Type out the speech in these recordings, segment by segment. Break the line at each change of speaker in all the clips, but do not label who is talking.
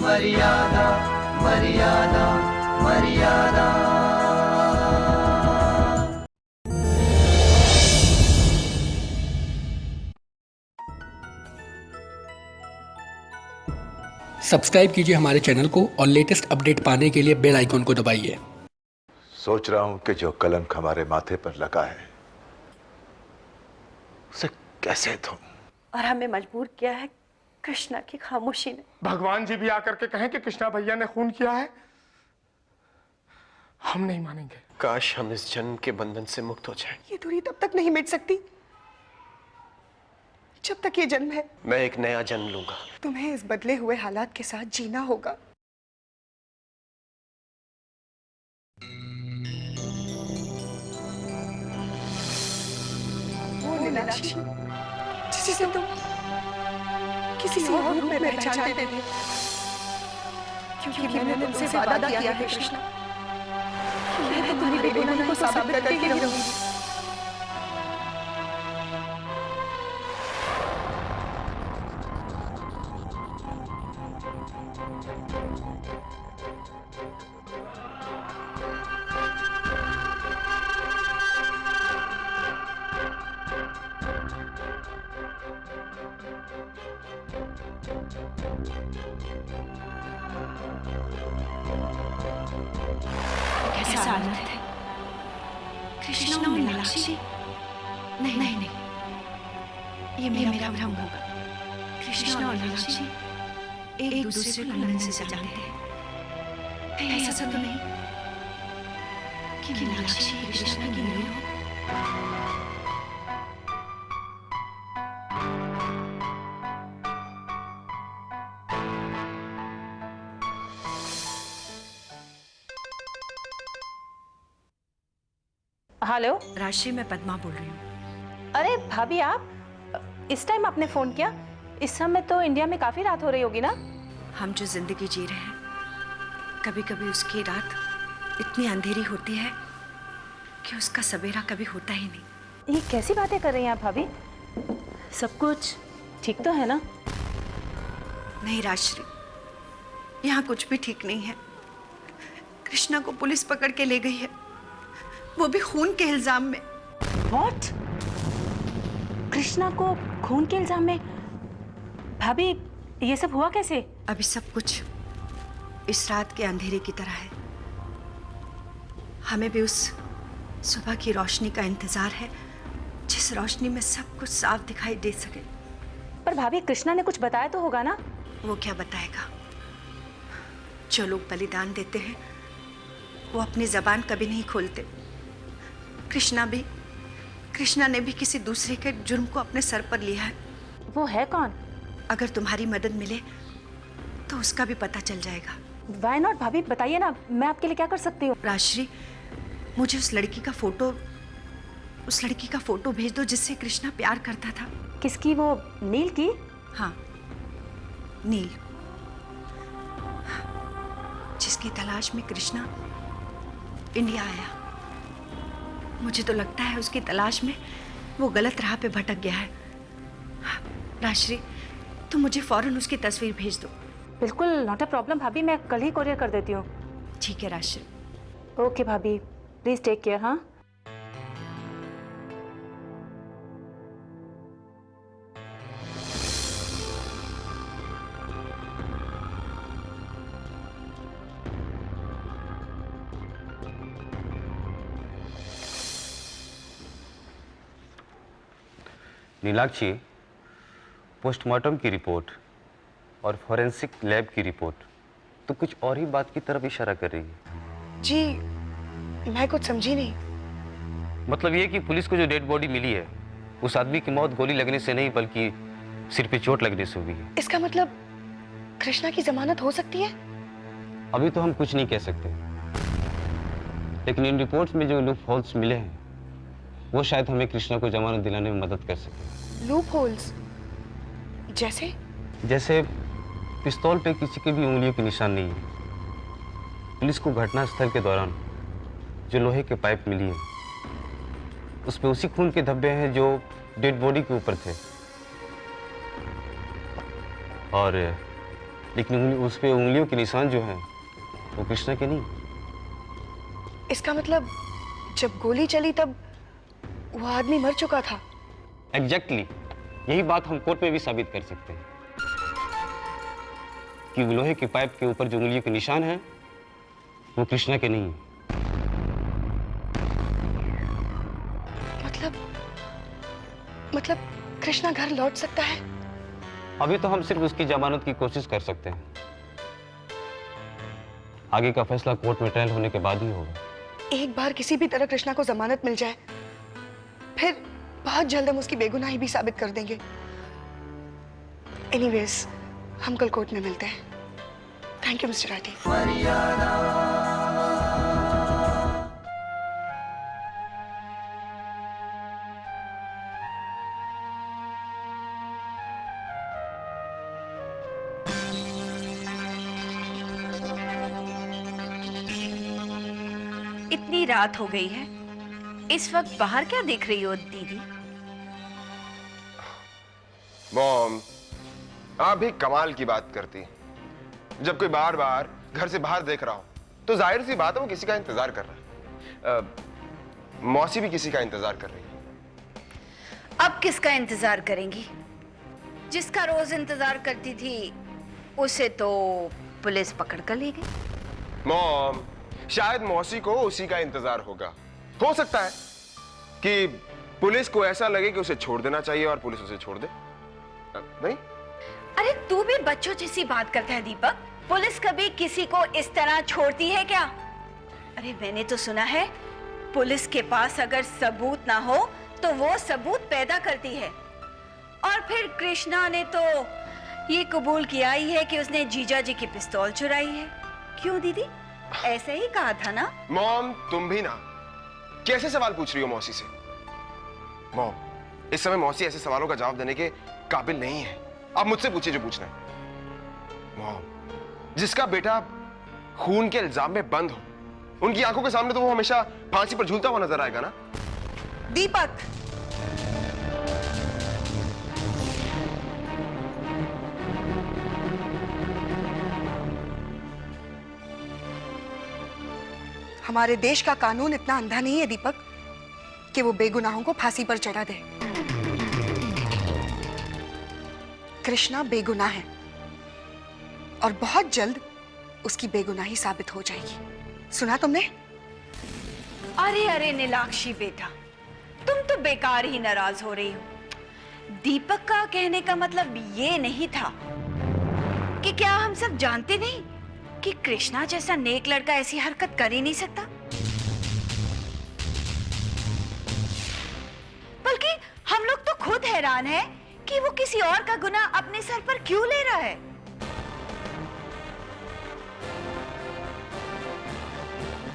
मर्यादा मर्यादा मर्यादा।
सब्सक्राइब कीजिए हमारे चैनल को और लेटेस्ट अपडेट पाने के लिए बेल आइकन को दबाइए।
सोच रहा हूं कि जो कलंक हमारे माथे पर लगा है उसे कैसे धोऊं।
और हमें मजबूर किया है कृष्णा की खामोशी ने।
भगवान जी भी आकर के कहें कि कृष्णा भैया ने खून किया है, हम नहीं मानेंगे।
काश हम इस जन्म के बंधन से मुक्त हो जाएं।
ये दूरी तब तक नहीं मिट सकती जब तक ये जन्म है।
मैं एक नया जन्म लूंगा।
तुम्हें इस बदले हुए हालात के साथ जीना होगा। वो मीनाक्षी जिसे तुम किसी और रूप में पहचानते थे, क्योंकि मैंने तुमसे वादा किया है कृष्णा, मैं तुम्हारी बेगुनाही को साबित करके ही रहूंगी।
कैसा हालत है? कृष्णा और मीनाक्षी? नहीं नहीं नहीं, ये मेरा भ्रम होगा। कृष्णा और मीनाक्षी एक दूसरे को लंदन से जानते हैं। कहीं ऐसा तो नहीं कि मीनाक्षी कृष्णा की नील हो?
हेलो
राशि, मैं पद्मा बोल रही हूँ।
अरे भाभी, आप इस टाइम आपने फोन किया? इस समय तो इंडिया में काफी रात हो रही होगी ना?
हम जो जिंदगी जी रहे हैं, कभी कभी उसकी रात इतनी अंधेरी होती है कि उसका सवेरा कभी होता ही नहीं।
ये कैसी बातें कर रही हैं आप भाभी? सब कुछ ठीक तो है ना?
नहीं राश्री, यहाँ कुछ भी ठीक नहीं है। कृष्णा को पुलिस पकड़ के ले गई है, वो भी खून के इल्जाम में।
What? कृष्णा को खून के इल्जाम में? भाभी, ये सब हुआ कैसे?
अभी सब कुछ इस रात के अंधेरे की तरह है। हमें भी उस सुबह की रोशनी का इंतजार है जिस रोशनी में सब कुछ साफ दिखाई दे सके।
पर भाभी, कृष्णा ने कुछ बताया तो होगा ना?
वो क्या बताएगा? जो लोग बलिदान देते हैं वो अपनी जबान कभी नहीं खोलते। कृष्णा ने भी किसी दूसरे के जुर्म को अपने सर पर लिया है।
वो है कौन?
अगर तुम्हारी मदद मिले तो उसका भी पता चल जाएगा।
Why not भाभी, बताइए ना, मैं आपके लिए क्या कर सकती हूँ?
राश्री, मुझे उस लड़की का फोटो भेज दो जिससे कृष्णा प्यार करता था।
किसकी? वो नील की?
हाँ, नील, जिसकी तलाश में कृष्णा इंडिया आया। मुझे तो लगता है उसकी तलाश में वो गलत राह पे भटक गया है। राश्री, तुम मुझे फौरन उसकी तस्वीर भेज दो।
बिल्कुल, नॉट अ प्रॉब्लम भाभी, मैं कल ही कोरियर कर देती हूँ।
ठीक है राश्री।
ओके भाभी, प्लीज टेक केयर। हाँ,
नीलाक्षी, पोस्टमार्टम की रिपोर्ट और फॉरेंसिक लैब की रिपोर्ट तो कुछ और ही बात की तरफ इशारा कर रही है।
जी, मैं कुछ समझी नहीं।
मतलब ये कि पुलिस को जो डेड बॉडी मिली है उस आदमी की मौत गोली लगने से नहीं बल्कि सिर पे चोट लगने से हुई है।
इसका मतलब कृष्णा की जमानत हो सकती है?
अभी तो हम कुछ नहीं कह सकते, लेकिन इन रिपोर्ट्स में जो लूप होल्स मिले हैं वो शायद हमें कृष्णा को जमानत दिलाने में मदद कर सके।
Loop holes? जैसे?
जैसे पिस्तौल पे किसी की भी उंगलियों के निशान नहीं है। पुलिस को घटनास्थल के दौरान जो लोहे के पाइप मिली है उसमें उसी खून के धब्बे हैं जो डेड बॉडी के ऊपर थे। और लेकिन उस पे उंगलियों के निशान जो हैं वो कृष्णा के नहीं।
इसका मतलब जब गोली चली तब वो आदमी मर चुका था।
एग्जैक्टली यही बात हम कोर्ट में भी साबित कर सकते हैं कि वो लोहे के पाइप के ऊपर जो उंगलियों के निशान हैं वो कृष्णा के नहीं।
मतलब कृष्णा घर लौट सकता है?
अभी तो हम सिर्फ उसकी जमानत की कोशिश कर सकते हैं। आगे का फैसला कोर्ट में ट्रायल होने के बाद ही होगा।
एक बार किसी भी तरह कृष्णा को जमानत मिल जाए, फिर बहुत जल्द हम उसकी बेगुनाही भी साबित कर देंगे। एनीवेज, हम कल कोर्ट में मिलते हैं। Thank you mister Rathi.
इतनी रात हो गई है, इस वक्त बाहर क्या देख रही हो दीदी?
मॉम, आप भी कमाल की बात करती। जब कोई बार बार घर से बाहर देख रहा हो तो जाहिर सी बात है वो किसी का इंतजार कर रहा है। मौसी भी किसी का इंतजार कर रही है।
अब किसका इंतजार करेंगी? जिसका रोज इंतजार करती थी उसे तो पुलिस पकड़ कर ले गई।
मॉम, शायद मौसी को उसी का इंतजार होगा। हो सकता है कि पुलिस को ऐसा लगे कि उसे छोड़ देना चाहिए और पुलिस उसे छोड़ दे। नहीं?
अरे तू भी बच्चों जैसी बात करता है दीपक। पुलिस कभी किसी को इस तरह छोड़ती है क्या? अरे मैंने तो सुना है पुलिस के पास अगर सबूत ना हो तो वो सबूत पैदा करती है। और फिर कृष्णा ने तो ये कबूल किया ही है कि उसने जीजा जी की पिस्तौल चुराई है। क्यों दीदी, ऐसे ही कहा था ना?
मॉम, तुम भी ना कैसे सवाल पूछ रही हो मौसी से? मॉम, इस समय मौसी ऐसे सवालों का जवाब देने के काबिल नहीं है। आप मुझसे पूछिए जो पूछना है। मॉम, जिसका बेटा खून के इल्जाम में बंद हो, उनकी आंखों के सामने तो वो हमेशा फांसी पर झूलता हुआ नजर आएगा ना?
दीपक, हमारे देश का कानून इतना अंधा नहीं है दीपक कि वो बेगुनाहों को फांसी पर चढ़ा दे। कृष्णा बेगुनाह है और बहुत जल्द उसकी बेगुनाही साबित हो जाएगी। सुना तुमने?
अरे अरे नीलाक्षी बेटा, तुम तो बेकार ही नाराज हो रही हो। दीपक का कहने का मतलब ये नहीं था कि क्या हम सब जानते नहीं कि कृष्णा जैसा नेक लड़का ऐसी हरकत कर ही नहीं सकता? बल्कि हम लोग तो खुद हैरान हैं कि वो किसी और का गुनाह अपने सर पर क्यों ले रहा है।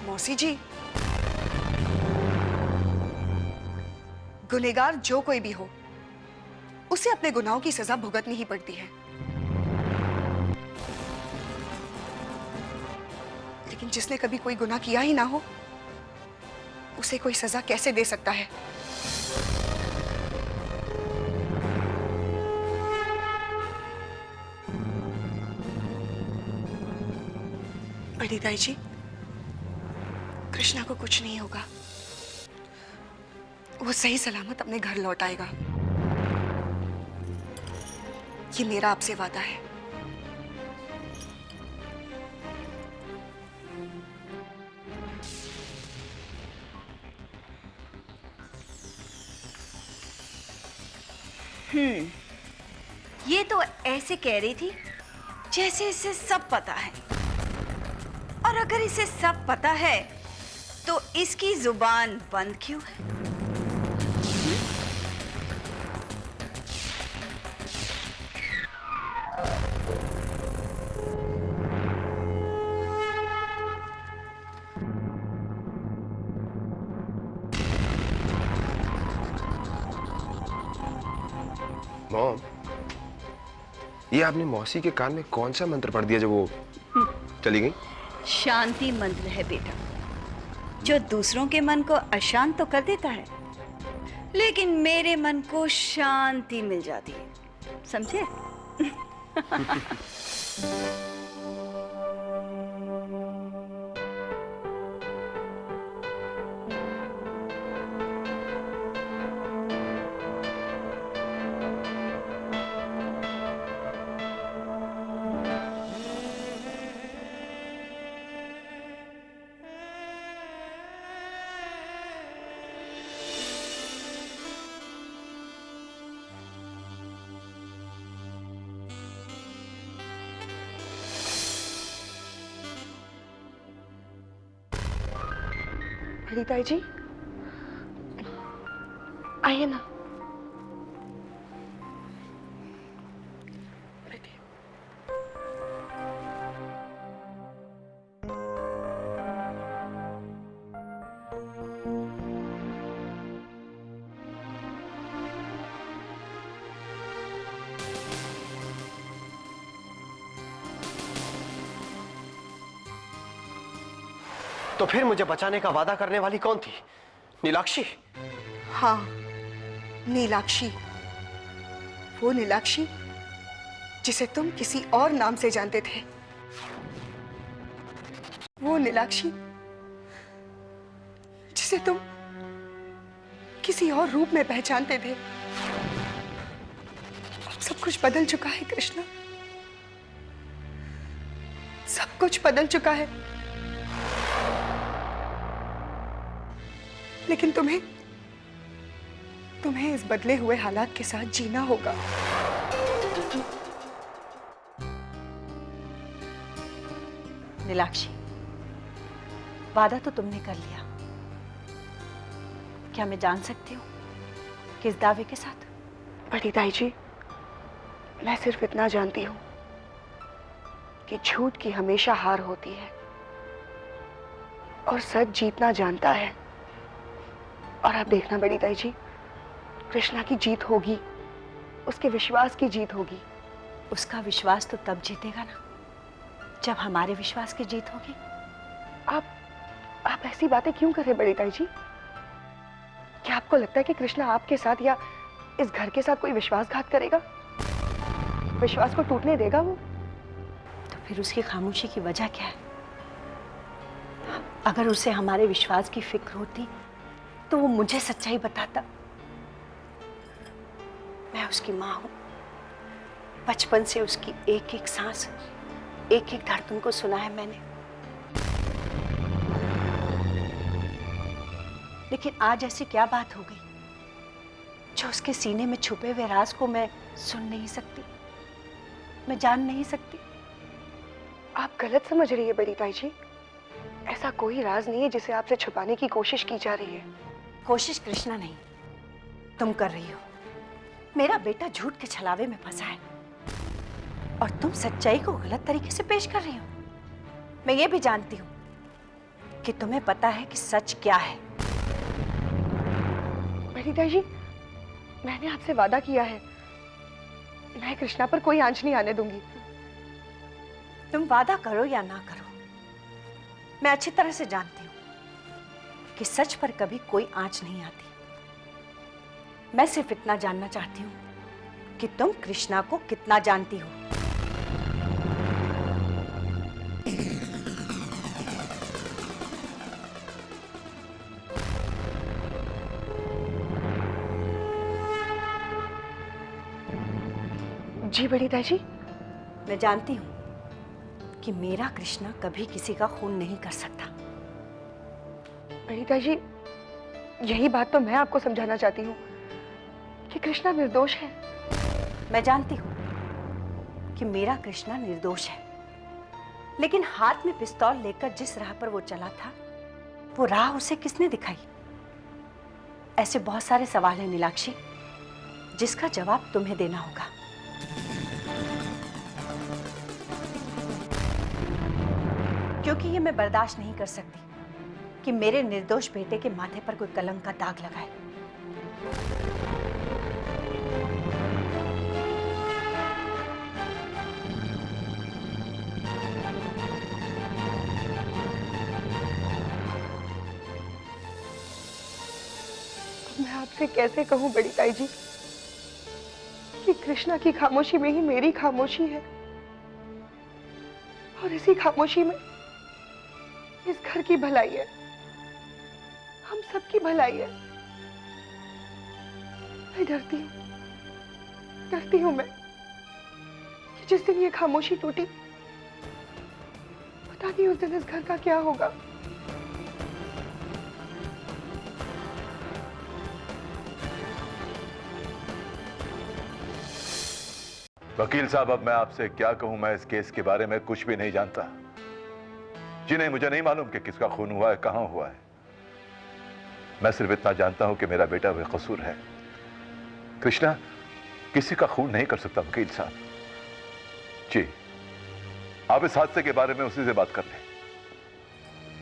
मौसी जी, गुनहगार जो कोई भी हो, उसे अपने गुनाहों की सजा भुगतनी ही पड़ती है। लेकिन जिसने कभी कोई गुनाह किया ही ना हो, उसे कोई सजा कैसे दे सकता है? बड़ी दाई जी, कृष्णा को कुछ नहीं होगा। वो सही सलामत अपने घर लौट आएगा। ये मेरा आपसे वादा है।
ये तो ऐसे कह रही थी जैसे इसे सब पता है। और अगर इसे सब पता है तो इसकी जुबान बंद क्यों है?
मॉम, ये आपने मौसी के कान में कौन सा मंत्र पढ़ दिया जब वो चली गई?
शांति मंत्र है बेटा, जो दूसरों के मन को अशांत तो कर देता है, लेकिन मेरे मन को शांति मिल जाती है। समझे?
ललिता जी, आइए ना।
तो फिर मुझे बचाने का वादा करने वाली कौन थी? नीलाक्षी?
हाँ, नीलाक्षी। वो नीलाक्षी जिसे तुम किसी और नाम से जानते थे। वो नीलाक्षी जिसे तुम किसी और रूप में पहचानते थे। अब सब कुछ बदल चुका है कृष्णा, सब कुछ बदल चुका है। लेकिन तुम्हें इस बदले हुए हालात के साथ जीना होगा।
नीलाक्षी, वादा तो तुमने कर लिया। क्या मैं जान सकती हूँ किस दावे के साथ?
बड़ी ताई जी, मैं सिर्फ इतना जानती हूँ कि झूठ की हमेशा हार होती है और सच जीतना जानता है। और आप देखना बड़ी ताई जी, कृष्णा की जीत होगी, उसके विश्वास की जीत होगी।
उसका विश्वास तो तब जीतेगा ना जब हमारे विश्वास की जीत होगी।
आप ऐसी बातें क्यों कर रहे बड़ी ताई जी? क्या आपको लगता है कि कृष्णा आपके साथ या इस घर के साथ कोई विश्वासघात करेगा? विश्वास को टूटने देगा वो?
तो फिर उसकी खामोशी की वजह क्या है? अगर उसे हमारे विश्वास की फिक्र होती तो वो मुझे सच्चाई बताता। मैं उसकी माँ हूं। बचपन से उसकी एक एक सांस, एक एक धड़कन को सुना है मैंने। लेकिन आज ऐसी क्या बात हो गई जो उसके सीने में छुपे हुए राज को मैं सुन नहीं सकती, मैं जान नहीं सकती?
आप गलत समझ रही है बड़ी ताई जी। ऐसा कोई राज नहीं है जिसे आपसे छुपाने की कोशिश की जा रही है।
कोशिश कृष्णा नहीं, तुम कर रही हो। मेरा बेटा झूठ के छलावे में फंसा है और तुम सच्चाई को गलत तरीके से पेश कर रही हो। मैं ये भी जानती हूँ कि तुम्हें पता है कि सच क्या है।
बड़ी ताई जी, मैंने आपसे वादा किया है, मैं कृष्णा पर कोई आंच नहीं आने दूंगी।
तुम वादा करो या ना करो, मैं अच्छी तरह से जानती हूँ कि सच पर कभी कोई आंच नहीं आती। मैं सिर्फ इतना जानना चाहती हूँ कि तुम कृष्णा को कितना जानती हो।
जी बड़ी ताई जी।
मैं जानती हूँ कि मेरा कृष्णा कभी किसी का खून नहीं कर सकता।
बड़ी ताई जी, यही बात तो मैं आपको समझाना चाहती हूँ कि कृष्णा निर्दोष है।
मैं जानती हूँ कि मेरा कृष्णा निर्दोष है, लेकिन हाथ में पिस्तौल लेकर जिस राह पर वो चला था, वो राह उसे किसने दिखाई? ऐसे बहुत सारे सवाल हैं नीलाक्षी, जिसका जवाब तुम्हें देना होगा। क्योंकि ये मैं बर्दाश्त नहीं कर सकती कि मेरे निर्दोष बेटे के माथे पर कोई कलंक का दाग लगाए।
मैं आपसे कैसे कहूं बड़ी ताई जी कि कृष्णा की खामोशी में ही मेरी खामोशी है। और इसी खामोशी में इस घर की भलाई है, हम सबकी भलाई है। मैं डरती हूं मैं कि जिस दिन ये खामोशी टूटी, पता नहीं उस दिन इस घर का क्या होगा।
वकील साहब, अब मैं आपसे क्या कहूं? मैं इस केस के बारे में कुछ भी नहीं जानता। जिन्हें मुझे नहीं मालूम कि किसका खून हुआ है, कहां हुआ है। मैं सिर्फ इतना जानता हूं कि मेरा बेटा बेकसूर है। कृष्णा किसी का खून नहीं कर सकता वकील साहब जी। आप इस हादसे के बारे में उसी से बात कर लें,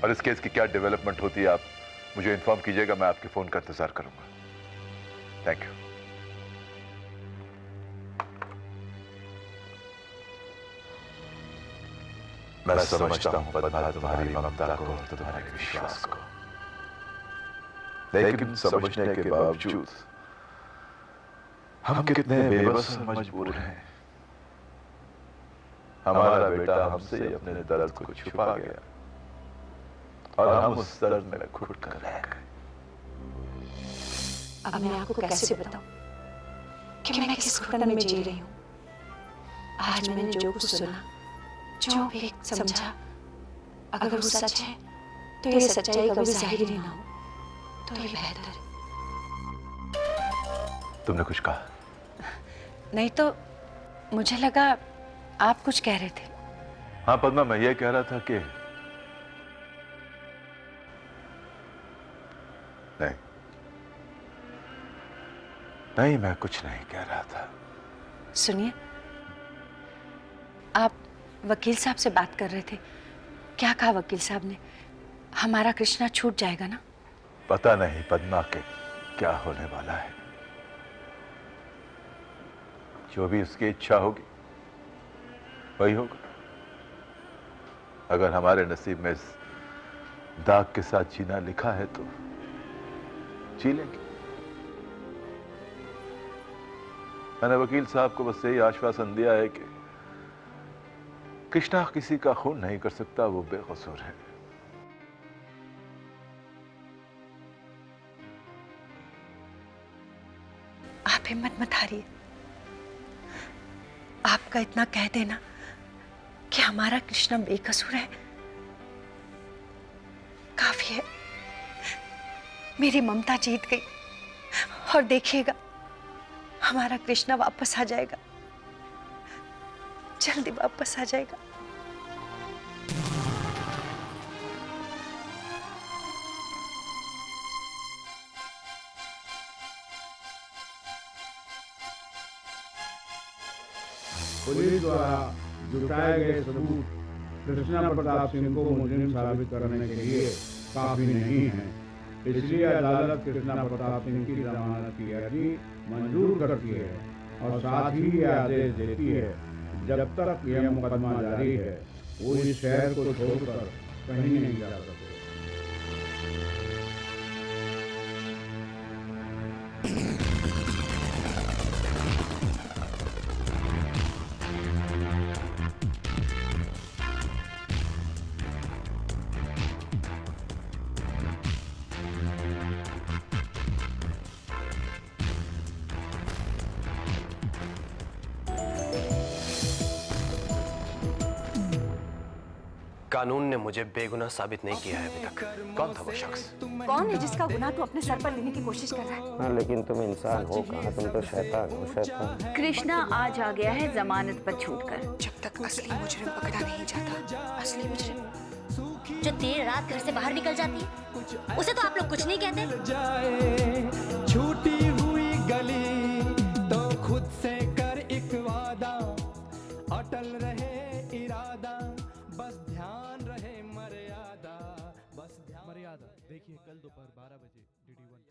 और इस केस की क्या डेवलपमेंट होती है आप मुझे इन्फॉर्म कीजिएगा। मैं आपके फोन का इंतजार करूंगा। Thank you. मैं समझता हूं पद्मा तुम्हारी ममता को, तुम्हारे विश्वास को, लेकिन समझने के बावजूद हम कितने बेबस और मजबूर हैं। हमारा बेटा हमसे अपने दर्द को छुपा गया और हम उस दर्द में घुट कर रह गए।
अब मैं आपको कैसे बताऊं कि मैं किस घुटन में जी रही हूं। आज मैंने जो कुछ सुना, जो भी समझा, अगर वो सच है तो ये सच्चाई कभी जाहिर ही ना हो तो ये बेहतर है।
तुमने कुछ कहा?
नहीं तो मुझे लगा आप कुछ कह रहे थे।
हाँ पद्मा, मैं ये कह रहा था कि नहीं, मैं कुछ नहीं कह रहा था।
सुनिए, आप वकील साहब से बात कर रहे थे। क्या कहा वकील साहब ने? हमारा कृष्णा छूट जाएगा ना?
पता नहीं पद्मा के क्या होने वाला है। जो भी उसकी इच्छा होगी वही होगा। अगर हमारे नसीब में इस दाग के साथ जीना लिखा है तो जी लेंगे। मैंने वकील साहब को बस यही आश्वासन दिया है कि कृष्णा किसी का खून नहीं कर सकता, वो बेकसूर है।
आप हिम्मत मत हारिए। आपका इतना कह देना कि हमारा कृष्णा बेकसूर है काफी है। मेरी ममता जीत गई और देखिएगा हमारा कृष्णा वापस आ जाएगा, जल्दी वापस आ जाएगा।
पुलिस द्वारा जुटाए गए सबूत कृष्णा प्रताप सिंह को मुजरिम साबित करने के लिए काफी नहीं है, इसलिए अदालत कृष्णा प्रताप सिंह की जमानत की अर्जी मंजूर करती है और साथ ही ये आदेश देती है जब तक यह मुकदमा जारी है वो इस शहर को छोड़कर कहीं नहीं जा सकते।
कानून ने मुझे बेगुनाह साबित नहीं किया है अभी तक। कौन था वो शख्स?
कौन है जिसका गुनाह तू अपने सर पर लेने की कोशिश कर रहा है?
हाँ, लेकिन तुम इंसान हो कहाँ, तुम तो शैतान हो। शैतान
कृष्णा आज आ गया है जमानत पर छूटकर।
जब तक असली मुजरिम पकड़ा नहीं जाता, असली मुजरिम
जो देर रात घर से बाहर निकल जाती है उसे तो आप लोग कुछ नहीं कहते।
छूटी हुई गली तो खुद से कर एक वादा, अटल रहे इरादा, बस ध्यान रहे मर्यादा, बस ध्यान। मर्यादा देखिए कल दोपहर 12 बजे DD1।